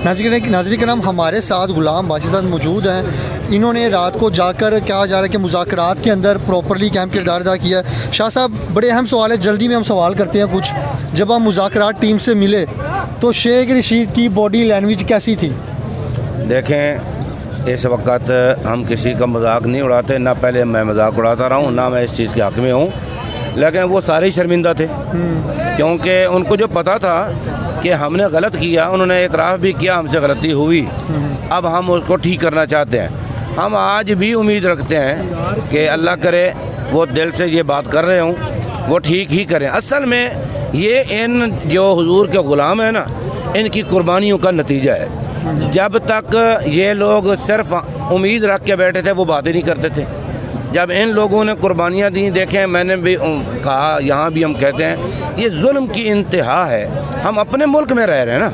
नाज़रीन के नाम हमारे साथ गुलाम बासी साहब मौजूद हैं। इन्होंने रात को जाकर कहा जा रहा है कि मुज़ाकरात के अंदर प्रॉपरली अहम किरदार अदा किया। शाह साहब, बड़े अहम सवाल है, जल्दी में हम सवाल करते हैं कुछ। जब हम मुज़ाकरात टीम से मिले तो शेख रशीद की बॉडी लैंग्वेज कैसी थी? देखें, इस वक्त हम किसी का मजाक नहीं उड़ाते, ना पहले मैं मजाक उड़ाता रहा हूँ, ना मैं इस चीज़ के हक़ में हूँ। लेकिन वो सारे ही शर्मिंदा थे, क्योंकि उनको जो पता था कि हमने गलत किया, उन्होंने इतराफ़ भी किया हमसे गलती हुई। अब हम उसको ठीक करना चाहते हैं। हम आज भी उम्मीद रखते हैं कि अल्लाह करे वो दिल से ये बात कर रहे हों, वो ठीक ही करें। असल में ये इन जो हुजूर के ग़ुलाम हैं ना, इनकी कुर्बानियों का नतीजा है। जब तक ये लोग सिर्फ उम्मीद रख के बैठे थे, वो बातें नहीं करते थे। जब इन लोगों ने कुर्बानियाँ दी, देखें, मैंने भी कहा, यहाँ भी हम कहते हैं, ये जुल्म की इंतहा है। हम अपने मुल्क में रह रहे हैं ना,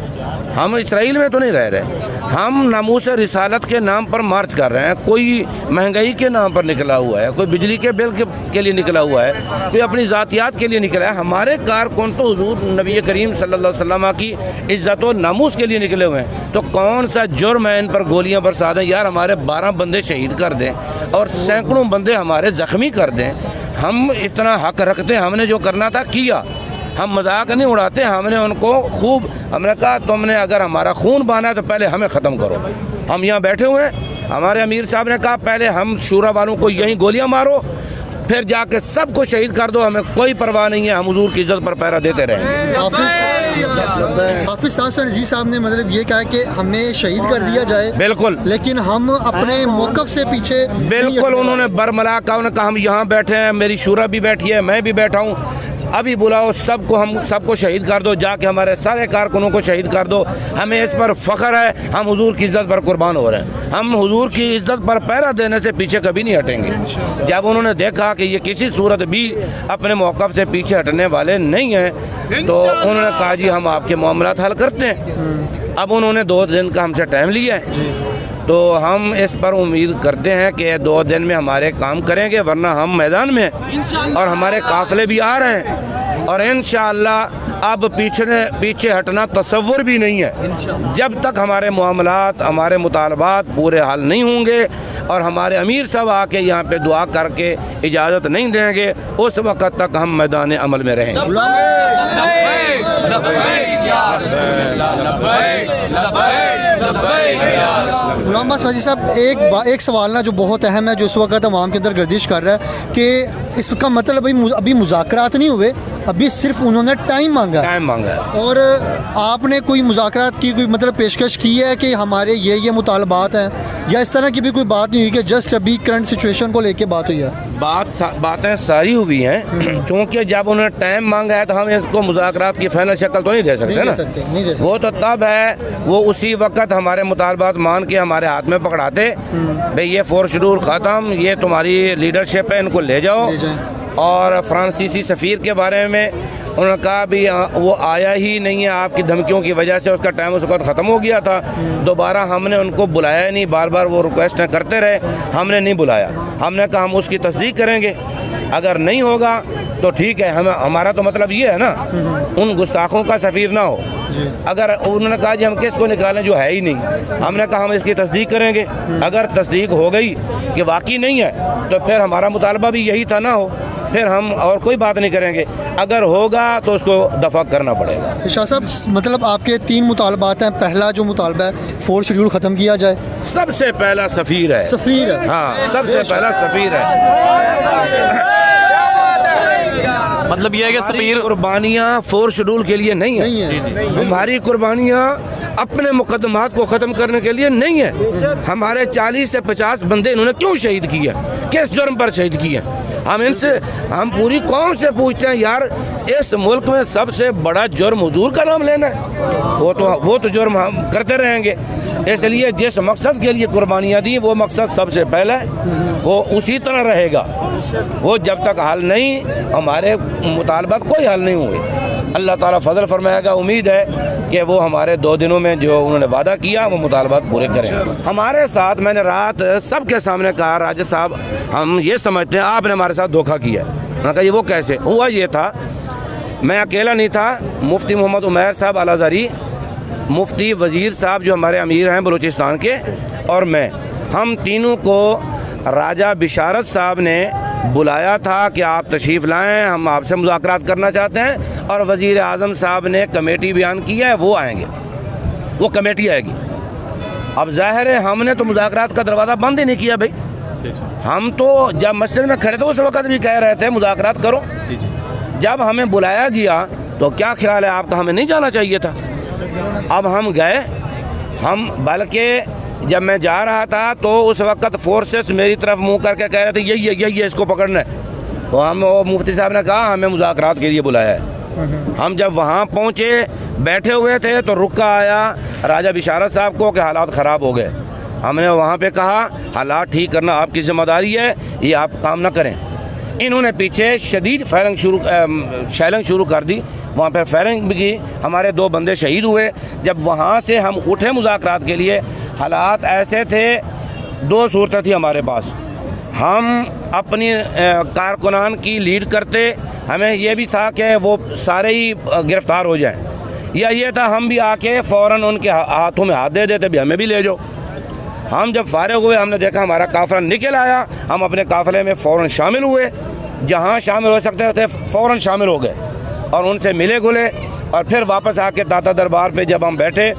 हम इसराइल में तो नहीं रह रहे। हम नामूस रिसालत के नाम पर मार्च कर रहे हैं। कोई महंगाई के नाम पर निकला हुआ है, कोई बिजली के बिल के लिए निकला हुआ है, कोई अपनी ज़ातियात के लिए निकला है। हमारे कारकुन तो हुजूर नबी करीम सल्लल्लाहु अलैहि वसल्लम की इज़्ज़त और नामूस के लिए निकले हुए हैं। तो कौन सा जुर्म है इन पर गोलियां बरसा दें? यार, हमारे 12 बंदे शहीद कर दें और सैकड़ों बंदे हमारे ज़ख्मी कर दें। हम इतना हक रखते हैं, हमने जो करना था किया। हम मजाक नहीं उड़ाते। हमने उनको खूब, हमने कहा तुमने अगर हमारा खून बहाना है तो पहले हमें ख़त्म करो। हम यहाँ बैठे हुए हैं, हमारे अमीर साहब ने कहा पहले हम शूरा वालों को यहीं गोलियां मारो, फिर जाके सबको शहीद कर दो, हमें कोई परवाह नहीं है, हम हुजूर की इज्जत पर पहरा देते रहेंगे। हाफिज साहब साहब ने मतलब ये कहा कि हमें शहीद कर दिया जाए, बिल्कुल, लेकिन हम अपने मौक़िफ़ से पीछे बिल्कुल। उन्होंने बरमला कहा, उन्होंने कहा हम यहाँ बैठे हैं, मेरी शूरा भी बैठी है, मैं भी बैठा हूँ, अभी बुलाओ सबको, हम सबको शहीद कर दो, जाके हमारे सारे कारकुनों को शहीद कर दो। हमें इस पर फ़ख्र है, हम हुजूर की इज़्ज़त पर कुर्बान हो रहे हैं। हम हुजूर की इज़्ज़त पर पहरा देने से पीछे कभी नहीं हटेंगे। जब उन्होंने देखा कि ये किसी सूरत भी अपने मौक़िफ़ से पीछे हटने वाले नहीं हैं, तो उन्होंने कहा जी हम आपके मामलात हल करते हैं। अब उन्होंने 2 दिन का हमसे टाइम लिया है, तो हम इस पर उम्मीद करते हैं कि 2 दिन में हमारे काम करेंगे, वरना हम मैदान में और हमारे काफ़िले भी आ रहे हैं। और इंशाअल्लाह अब पीछे हटना तसव्वुर भी नहीं है। जब तक हमारे मामलात, हमारे मुतालबात पूरे हल नहीं होंगे और हमारे अमीर साहब आके यहाँ पे दुआ करके इजाज़त नहीं देंगे, उस वक़्त तक हम मैदान अमल में रहेंगे। गुलाम बासी साहब, एक सवाल ना जो बहुत अहम है, जो इस वक्त अवाम के अंदर गर्दिश कर रहा है कि इसका मतलब अभी मुज़ाकरात नहीं हुए, अभी सिर्फ उन्होंने टाइम मांगा और आपने कोई मुज़ाकरात की कोई मतलब पेशकश की है कि हमारे ये मुतालबात हैं, या इस तरह की भी कोई बात नहीं हुई कि जस्ट अभी करंट सिचुएशन को लेके बात हुई है? बातें सारी हुई हैं, क्योंकि जब उन्होंने टाइम मांगा है तो हम इसको मुज़ाकरात की फाइनल शक्ल तो नहीं दे सकते ना। वो तो तब है, वो उसी वक्त हमारे मुतालबात मान के हमारे हाथ में पकड़ाते, भाई ये 4 शेड्यूल ख़त्म, ये तुम्हारी लीडरशिप है, इनको ले जाओ। और फ्रांसीसी सफ़ीर के बारे में उन्होंने कहा भी वो आया ही नहीं है, आपकी धमकियों की वजह से उसका टाइम उस वक्त ख़त्म हो गया था। दोबारा हमने उनको बुलाया नहीं, बार बार वो रिक्वेस्ट करते रहे, हमने नहीं बुलाया। हमने कहा हम उसकी तस्दीक करेंगे, अगर नहीं होगा तो ठीक है। हमारा तो मतलब ये है ना, उन गुस्ताखों का सफ़ीर ना हो। अगर उन्होंने कहा जी हम किसको निकालें जो है ही नहीं, हमने कहा हम इसकी तस्दीक करेंगे। अगर तस्दीक हो गई कि वाकई नहीं है, तो फिर हमारा मुतालबा भी यही था ना हो, फिर हम और कोई बात नहीं करेंगे। अगर होगा तो उसको दफा करना पड़ेगा। शाह साहब, मतलब आपके 3 मुतालबात हैं। पहला जो मुतालबा है 4 शेड्यूल ख़त्म किया जाए। सबसे पहला सफ़ीर है, सफ़ीर है, हाँ, सबसे पहला सफ़ीर है। मतलब यह है कि सफ़ीर कुर्बानियाँ 4 शेड्यूल के लिए नहीं है। हमारी कुर्बानियाँ अपने मुकदमात को ख़त्म करने के लिए नहीं है। हमारे 40 से 50 बंदे इन्होंने क्यों शहीद किए, किस जुर्म पर शहीद किए? हम पूरी कौम से पूछते हैं, यार इस मुल्क में सबसे बड़ा जुर्म हुजूर का नाम लेना है, वो तो जुर्म हम करते रहेंगे। इसलिए जिस मकसद के लिए कुर्बानियाँ दी, वो मकसद सबसे पहला है, वो उसी तरह रहेगा। वो जब तक हल नहीं, हमारे मुतालबात कोई हल नहीं हुए, अल्लाह ताला फजल फरमाएगा। उम्मीद है कि वो हमारे 2 दिनों में जो उन्होंने वादा किया वो मुतालबात पूरे करें। हमारे साथ मैंने रात सबके सामने कहा, राजा साहब हम ये समझते हैं आपने हमारे साथ धोखा किया। मैंने कहा ये वो कैसे हुआ? ये था, मैं अकेला नहीं था, मुफ्ती मोहम्मद उमैर साहब अल-अज़हरी, मुफ्ती वज़ीर साहब जो हमारे अमीर हैं बलूचिस्तान के, और मैं, हम तीनों को राजा बिशारत साहब ने बुलाया था कि आप तशरीफ़ लाएं, हम आपसे मुज़ाकरात करना चाहते हैं। और वज़ीर आज़म साहब ने कमेटी बयान किया है, वो आएंगे, वो कमेटी आएगी। अब ज़ाहिर है हमने तो मुज़ाकरात का दरवाज़ा बंद ही नहीं किया भाई। हम तो जब मस्जिद में खड़े थे उस वक़्त भी कह रहे थे मुज़ाकरात करो। जब हमें बुलाया गया तो क्या ख्याल है आपका, हमें नहीं जाना चाहिए था। अब हम गए, हम बल्कि जब मैं जा रहा था तो उस वक़्त फोर्सेस मेरी तरफ मुंह करके कह रहे थे यही है इसको पकड़ना है। तो हम, वो मुफ्ती साहब ने कहा हमें मुज़ाकरात के लिए बुलाया है। हम जब वहाँ पहुँचे, बैठे हुए थे तो रुका आया राजा बिशारत साहब को कि हालात ख़राब हो गए। हमने वहाँ पे कहा हालात ठीक करना आपकी ज़िम्मेदारी है, ये आप काम ना करें। इन्होंने पीछे शदीद शैलिंग शुरू कर दी। वहाँ पर फायरिंग भी की, हमारे 2 बंदे शहीद हुए। जब वहाँ से हम उठे मुज़ाकरात के लिए, हालात ऐसे थे, 2 सूरतें थी हमारे पास। हम अपनी कारकुनान की लीड करते, हमें ये भी था कि वो सारे ही गिरफ़्तार हो जाएं, या ये था हम भी आके फ़ौरन उनके हाथों में हाथ दे देते भी हमें भी ले जाओ। हम जब फारिग हुए, हमने देखा हमारा काफ़िला निकल आया, हम अपने काफ़िले में फ़ौरन शामिल हुए, जहाँ शामिल हो सकते थे फ़ौरन शामिल हो गए और उनसे मिले घुले। और फिर वापस आके दाता दरबार पे जब हम बैठे,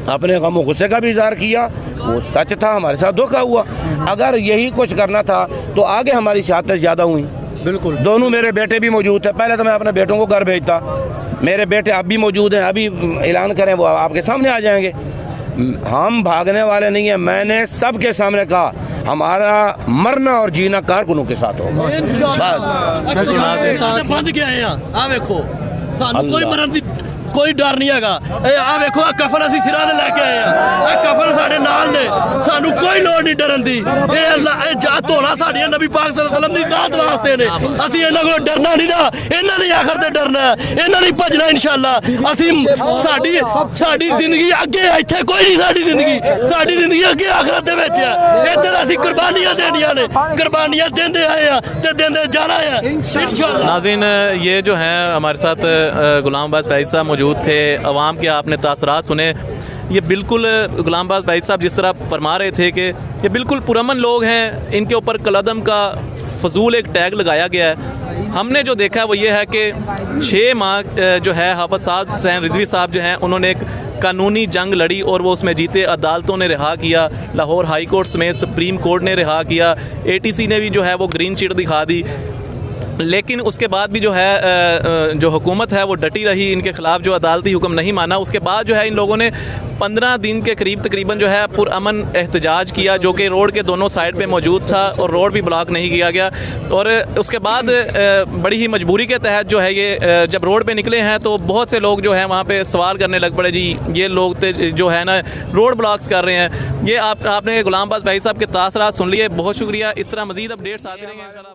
अपने गम गुस्से का भी इज़हार किया। वो सच था, हमारे साथ धोखा हुआ। अगर यही कुछ करना था तो आगे हमारी शहादतें ज़्यादा हुई। बिल्कुल, दोनों मेरे बेटे भी मौजूद थे। पहले तो मैं अपने बेटों को घर भेजता, मेरे बेटे अब भी मौजूद हैं, अभी ऐलान करें वो आपके सामने आ जाएंगे। हम भागने वाले नहीं हैं। मैंने सबके सामने कहा हमारा मरना और जीना कारकुनों के साथ होगा। बस बंद क्या है देखो, सानू कोई मरण दी कोई डर नहीं हैगा। आ देखो कफन असीं सिरां ते लैके आए हैं, कफन साडे नाल ने, सानू कोई लोड़ नहीं डरन दी। जात धोना साडियां नबी पाक सल्लल्लाहु अलैहि वसल्लम दी जात वास्ते ने। असीं इन्हां कोल डरना नहीं दा, इन्हां दी आखिर ते डरना, इन्हां नहीं भजना इंशाअल्लाह। असीं साडी जिंदगी अगे है, इत्थे कोई नहीं साडी जिंदगी अगे आखिरत दे विच है। इत्थे असीं कुर्बानियां देनियां ने, कुर्बानियां देंदे आए हैं ते देंदे जाना है इंशाअल्लाह। नाज़रीन, ये जो हैं हमारे साथ गुलाम अब्बास फैज़ साहब मौजूद थे। अवाम के आपने तासरात सुने। ये बिल्कुल गुलाम अब्बास फैज़ साहब जिस तरह फरमा रहे थे कि ये बिल्कुल पुरअमन लोग हैं, इनके ऊपर कलअदम का फजूल एक टैग लगाया गया है। हमने जो देखा वो ये है कि 6 माह जो है हाफ़िज़ साद हुसैन रिज़वी साहब जो हैं उन्होंने एक कानूनी जंग लड़ी और वो उसमें जीते। अदालतों ने रिहा किया, लाहौर हाई कोर्ट समेत सुप्रीम कोर्ट ने रिहा किया, ATC ने भी जो है वो ग्रीन चिट दिखा दी। लेकिन उसके बाद भी जो है जो हुकूमत है वो डटी रही, इनके ख़िलाफ़ जो अदालती हुक्म नहीं माना। उसके बाद जो है इन लोगों ने 15 दिन के करीब तकरीबन जो है पुरअमन एहतजाज किया, जो कि रोड के दोनों साइड पे मौजूद था और रोड भी ब्लॉक नहीं किया गया। और उसके बाद बड़ी ही मजबूरी के तहत जो है ये जब रोड पे निकले हैं तो बहुत से लोग जो है वहाँ पे सवाल करने लग पड़े, जी ये लोग जो है ना रोड ब्लॉक्स कर रहे हैं। ये आपने गुलाम अब्बास फैज़ साहब के तासरात सुन लिए। बहुत शुक्रिया। इस तरह मज़ीद अपडेट्स आते रहेंगे इंशाल्लाह।